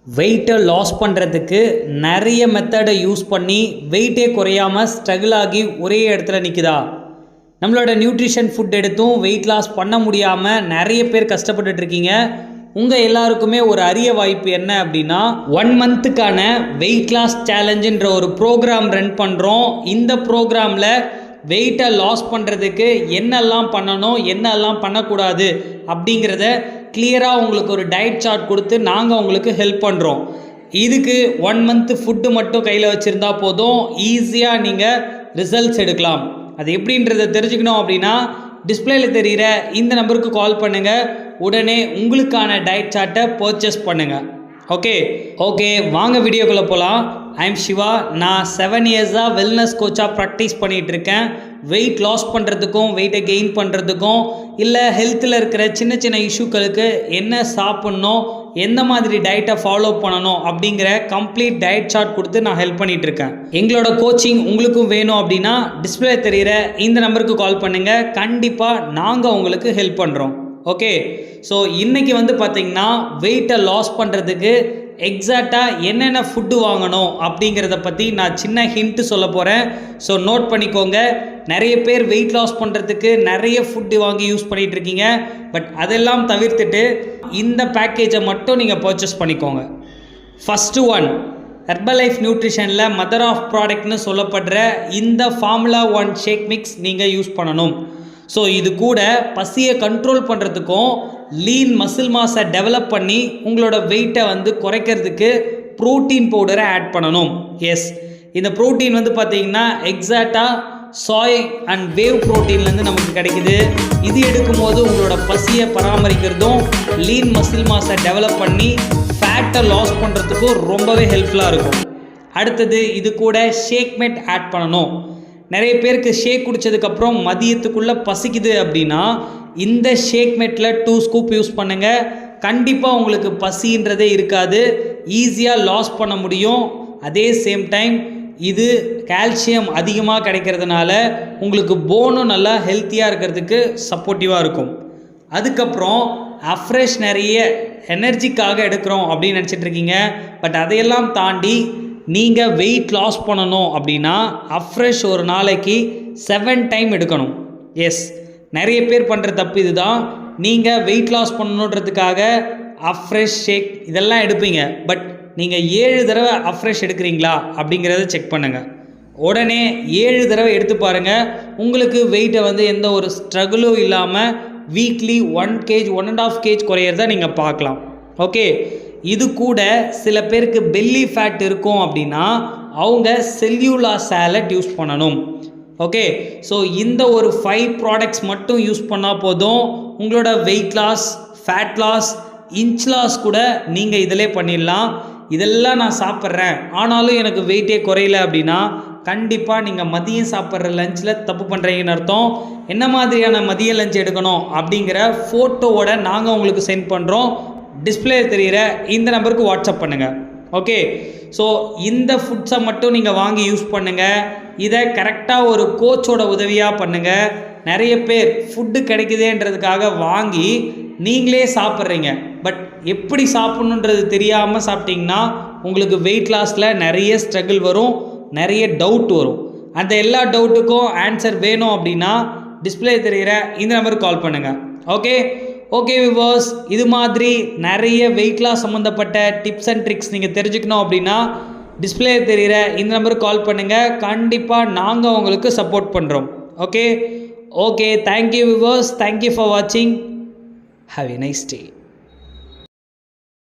வெயிட்டை லாஸ் பண்ணுறதுக்கு நிறைய மெத்தடை யூஸ் பண்ணி வெயிட்டே குறையாமல் ஸ்ட்ரகிள் ஆகி ஒரே இடத்துல நிற்குதா? நம்மளோட நியூட்ரிஷன் ஃபுட் எடுத்தும் வெயிட் லாஸ் பண்ண முடியாமல் நிறைய பேர் கஷ்டப்பட்டுட்ருக்கீங்க. உங்கள் எல்லாருக்குமே ஒரு அரிய வாய்ப்பு என்ன அப்படின்னா, 1 மந்த்துக்கான வெயிட் லாஸ் சேலஞ்சுன்ற ஒரு ப்ரோக்ராம் ரன் பண்ணுறோம். இந்த ப்ரோக்ராமில் வெயிட்டை லாஸ் பண்ணுறதுக்கு என்னெல்லாம் பண்ணணும், என்னெல்லாம் பண்ணக்கூடாது அப்படிங்கிறத கிளியராக உங்களுக்கு ஒரு டயட் சார்ட் கொடுத்து நாங்கள் உங்களுக்கு ஹெல்ப் பண்ணுறோம். இதுக்கு 1 மந்த்து ஃபுட்டு மட்டும் கையில் வச்சுருந்தா போதும், ஈஸியாக நீங்கள் ரிசல்ட்ஸ் எடுக்கலாம். அது எப்படின்றத தெரிஞ்சுக்கணும் அப்படின்னா டிஸ்பிளேல தெரிகிற இந்த நம்பருக்கு கால் பண்ணுங்கள். உடனே உங்களுக்கான டயட் சார்ட்டை பர்ச்சேஸ் பண்ணுங்கள். ஓகே வாங்க வீடியோக்குள்ளே போகலாம். ஐம் சிவா. நான் 7 இயர்ஸாக வெல்னஸ் கோச்சாக ப்ராக்டிஸ் பண்ணிகிட்ருக்கேன். வெயிட் லாஸ் பண்ணுறதுக்கும் வெயிட்டை கெயின் பண்ணுறதுக்கும் இல்லை ஹெல்த்தில் இருக்கிற சின்ன சின்ன இஷ்யூக்களுக்கு என்ன சாப்பிட்ணும், எந்த மாதிரி டயட்டை ஃபாலோ பண்ணணும் அப்படிங்கிற கம்ப்ளீட் டயட் சார்ட் கொடுத்து நான் ஹெல்ப் பண்ணிகிட்ருக்கேன். எங்களோட கோச்சிங் உங்களுக்கும் வேணும் அப்படின்னா டிஸ்பிளே தெரிகிற இந்த நம்பருக்கு கால் பண்ணுங்கள். கண்டிப்பாக நாங்கள் உங்களுக்கு ஹெல்ப் பண்ணுறோம். ஓகே, ஸோ இன்றைக்கி பார்த்திங்கன்னா வெயிட்டை லாஸ் பண்ணுறதுக்கு எக்ஸாக்டாக என்னென்ன ஃபுட்டு வாங்கணும் அப்படிங்கிறத பற்றி நான் சின்ன ஹிண்ட்டு சொல்ல போகிறேன். ஸோ நோட் பண்ணிக்கோங்க. நிறைய பேர் வெயிட் லாஸ் பண்ணுறதுக்கு நிறைய ஃபுட்டு வாங்கி யூஸ் பண்ணிகிட்ருக்கீங்க. பட் அதெல்லாம் தவிர்த்துட்டு இந்த பேக்கேஜை மட்டும் நீங்கள் பர்ச்சேஸ் பண்ணிக்கோங்க. ஃபஸ்ட்டு ஒன், ஹெர்பலைஃப் நியூட்ரிஷனில் மதர் ஆஃப் ப்ராடக்ட்னு சொல்லப்படுற இந்த ஃபார்முலா 1 ஷேக் மிக்ஸ் நீங்கள் யூஸ் பண்ணணும். ஸோ இது கூட பசியை கண்ட்ரோல் பண்ணுறதுக்கும் லீன் மசில் மாஸை டெவலப் பண்ணி உங்களோட வெயிட்டை குறைக்கிறதுக்கு ப்ரோட்டீன் பவுடரை ஆட் பண்ணணும். எஸ், இந்த ப்ரோட்டீன் பார்த்தீங்கன்னா எக்ஸாக்டாக சாய் அண்ட் வேவ் ப்ரோட்டீன்லேருந்து நமக்கு கிடைக்குது. இது எடுக்கும்போது உங்களோட பசியை பராமரிக்கிறதும் லீன் மசில் மாஸை டெவலப் பண்ணி ஃபேட்டை லாஸ் பண்ணுறதுக்கும் ரொம்பவே ஹெல்ப்ஃபுல்லாக இருக்கும். அடுத்தது இது கூட ஷேக் மேட் ஆட் பண்ணணும். நிறைய பேருக்கு ஷேக் குடித்ததுக்கப்புறம் மதியத்துக்குள்ளே பசிக்குது அப்படின்னா இந்த ஷேக் மேட்டில் 2 ஸ்கூப் யூஸ் பண்ணுங்கள். கண்டிப்பாக உங்களுக்கு பசின்றதே இருக்காது, ஈஸியாக லாஸ் பண்ண முடியும். அதே சேம் டைம் இது கால்சியம் அதிகமாக கிடைக்கிறதுனால உங்களுக்கு போனும் நல்லா ஹெல்த்தியாக இருக்கிறதுக்கு சப்போர்ட்டிவாக இருக்கும். அதுக்கப்புறம் அஃப்ரெஷ் நிறைய எனர்ஜிக்காக எடுக்கிறோம் அப்படின்னு நினச்சிட்ருக்கீங்க. பட் அதையெல்லாம் தாண்டி நீங்கள் வெயிட் லாஸ் பண்ணணும் அப்படின்னா அஃப்ரெஷ் ஒரு நாளைக்கு 7 டைம் எடுக்கணும். எஸ், நிறைய பேர் பண்ணுற தப்பு இதுதான். நீங்கள் வெயிட் லாஸ் பண்ணணுன்றதுக்காக அஃப்ரெஷ் ஷேக் இதெல்லாம் எடுப்பீங்க. பட் நீங்கள் 7 தடவை அஃப்ரெஷ் எடுக்கிறீங்களா அப்படிங்கிறத செக் பண்ணுங்கள். உடனே 7 தடவை எடுத்து பாருங்கள். உங்களுக்கு வெயிட்டை எந்த ஒரு ஸ்ட்ரகிளும் இல்லாமல் வீக்லி 1 kg 1.5 kg குறையிறத நீங்கள் பார்க்கலாம். ஓகே, இது கூட சில பேருக்கு பெல்லி ஃபேட் இருக்கும் அப்படின்னா அவங்க செல்யூலா சாலட் யூஸ் பண்ணணும். ஓகே, ஸோ இந்த ஒரு 5 ப்ராடக்ட்ஸ் மட்டும் யூஸ் பண்ணால் போதும். உங்களோட weight loss, fat loss, inch loss கூட நீங்கள் இதிலே பண்ணிடலாம். இதெல்லாம் நான் சாப்பிட்றேன் ஆனாலும் எனக்கு வெயிட்டே குறையல அப்படின்னா கண்டிப்பாக நீங்கள் மதியம் சாப்பிட்ற லஞ்சில் தப்பு பண்ணுறீங்கன்னு அர்த்தம். என்ன மாதிரியான மதிய லஞ்ச் எடுக்கணும் அப்படிங்கிற ஃபோட்டோவோட நாங்கள் உங்களுக்கு சென்ட் பண்ணுறோம். டிஸ்பிளே தெரிகிற இந்த நம்பருக்கு வாட்ஸ்அப் பண்ணுங்கள். ஓகே, ஸோ இந்த ஃபுட்ஸை மட்டும் நீங்கள் வாங்கி யூஸ் பண்ணுங்கள். இதை கரெக்டாக ஒரு கோச்சோட உதவியாக பண்ணுங்கள். நிறைய பேர் ஃபுட்டு கிடைக்குதுன்றதுக்காக வாங்கி நீங்களே சாப்பிட்றீங்க. பட் எப்படி சாப்பிட்ணுன்றது தெரியாமல் சாப்பிட்டிங்கன்னா உங்களுக்கு வெயிட் லாஸில் நிறைய ஸ்ட்ரகிள் வரும், நிறைய டவுட் வரும். அந்த எல்லா டவுட்டுக்கும் ஆன்சர் வேணும் அப்படின்னா டிஸ்பிளே தெரிகிற இந்த நம்பருக்கு கால் பண்ணுங்கள். ஓகே விவர்ஸ், இது மாதிரி நிறைய வெயிட் லாஸ் சம்மந்தப்பட்ட டிப்ஸ் அண்ட் ட்ரிக்ஸ் நீங்கள் தெரிஞ்சுக்கணும் அப்படின்னா டிஸ்பிளே தெரிகிற இந்த நம்பருக்கு கால் பண்ணுங்கள். கண்டிப்பாக நாங்கள் உங்களுக்கு சப்போர்ட் பண்ணுறோம். Okay, thank you viewers, thank you for வாட்சிங். Have a nice day.